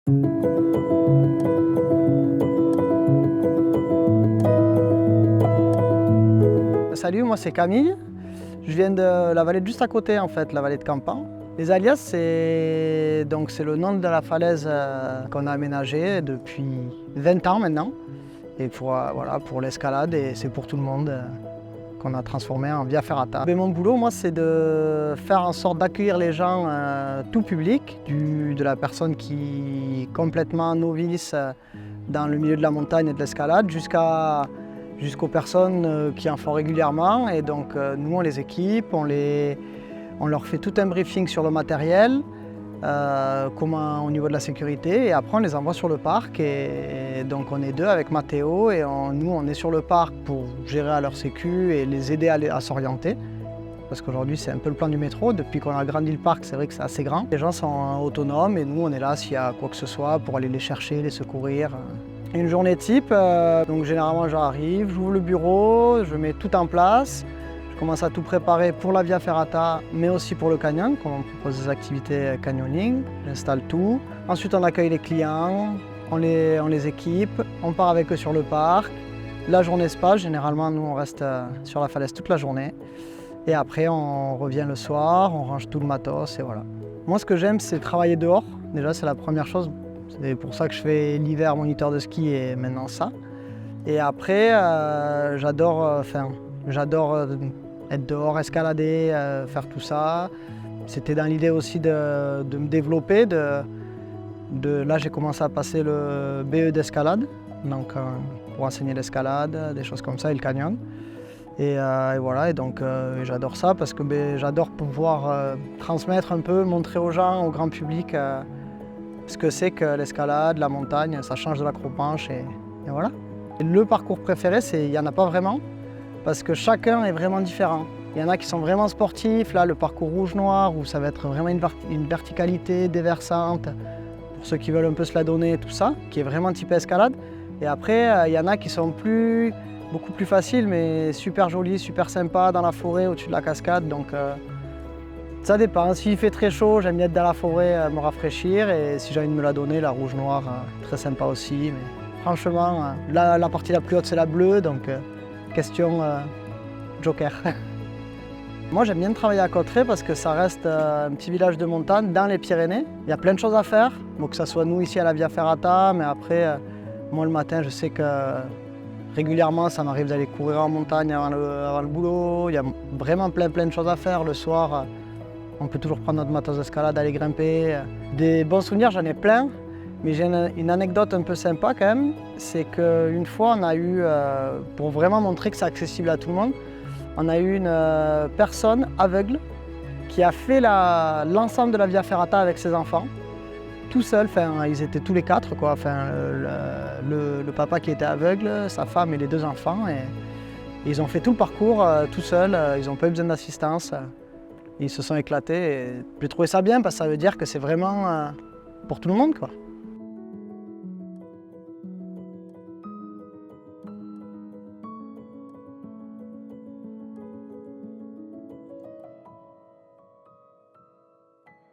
Salut, moi c'est Camille. Je viens de la vallée de juste à côté en fait, la vallée de Campan. Les Alias, c'est le nom de la falaise qu'on a aménagée depuis 20 ans maintenant. Et pour l'escalade, et c'est pour tout le monde qu'on a transformé en Via Ferrata. Mais mon boulot, moi, c'est de faire en sorte d'accueillir les gens, tout public, de la personne qui est complètement novice dans le milieu de la montagne et de l'escalade, jusqu'aux personnes qui en font régulièrement. Et donc nous, on les équipe, on leur fait tout un briefing sur le matériel, au niveau de la sécurité, et après on les envoie sur le parc. Et donc on est deux avec Mathéo, et nous on est sur le parc pour gérer à leur sécu et les aider à s'orienter. Parce qu'aujourd'hui c'est un peu le plan du métro, depuis qu'on a agrandi le parc, c'est vrai que c'est assez grand. Les gens sont autonomes et nous on est là s'il y a quoi que ce soit pour aller les chercher, les secourir. Une journée type, donc généralement j'arrive, j'ouvre le bureau, je mets tout en place. Je commence à tout préparer pour la Via Ferrata, mais aussi pour le canyon, comme on propose des activités canyoning. J'installe tout. Ensuite, on accueille les clients, on les équipe, on part avec eux sur le parc. La journée se passe, généralement, nous, on reste sur la falaise toute la journée. Et après, on revient le soir, on range tout le matos, et voilà. Moi, ce que j'aime, c'est travailler dehors. Déjà, c'est la première chose. C'est pour ça que je fais l'hiver moniteur de ski et maintenant ça. Et après, j'adore être dehors, escalader, faire tout ça. C'était dans l'idée aussi de me développer. Là, j'ai commencé à passer le BE d'escalade, donc pour enseigner l'escalade, des choses comme ça, et le canyon. Et voilà, et donc j'adore ça parce que j'adore pouvoir transmettre un peu, montrer aux gens, au grand public, ce que c'est que l'escalade, la montagne, ça change de l'acropanche, et voilà. Et le parcours préféré, il n'y en a pas vraiment, parce que chacun est vraiment différent. Il y en a qui sont vraiment sportifs, là le parcours rouge-noir, où ça va être vraiment une verticalité déversante, pour ceux qui veulent un peu se la donner, tout ça, qui est vraiment type escalade. Et après, il y en a qui sont beaucoup plus faciles, mais super jolis, super sympas, dans la forêt, au-dessus de la cascade. Donc ça dépend. S'il fait très chaud, j'aime bien être dans la forêt, me rafraîchir. Et si j'ai envie de me la donner, la rouge-noire, très sympa aussi. Mais franchement, la partie la plus haute, c'est la bleue, donc question joker. Moi, j'aime bien travailler à Cauterets parce que ça reste un petit village de montagne dans les Pyrénées. Il y a plein de choses à faire, bon, que ce soit nous ici à la Via Ferrata, mais après, moi le matin, je sais que régulièrement, ça m'arrive d'aller courir en montagne avant le boulot. Il y a vraiment plein de choses à faire. Le soir, on peut toujours prendre notre matos d'escalade, aller grimper. Des bons souvenirs, j'en ai plein. Mais j'ai une anecdote un peu sympa quand même. C'est qu'une fois, on a eu, pour vraiment montrer que c'est accessible à tout le monde, on a eu une personne aveugle qui a fait l'ensemble de la Via Ferrata avec ses enfants, tout seul. Enfin, ils étaient tous les quatre, quoi. Enfin, le papa qui était aveugle, sa femme et les deux enfants. Et ils ont fait tout le parcours tout seuls, ils n'ont pas eu besoin d'assistance. Ils se sont éclatés. J'ai trouvé ça bien parce que ça veut dire que c'est vraiment pour tout le monde, quoi.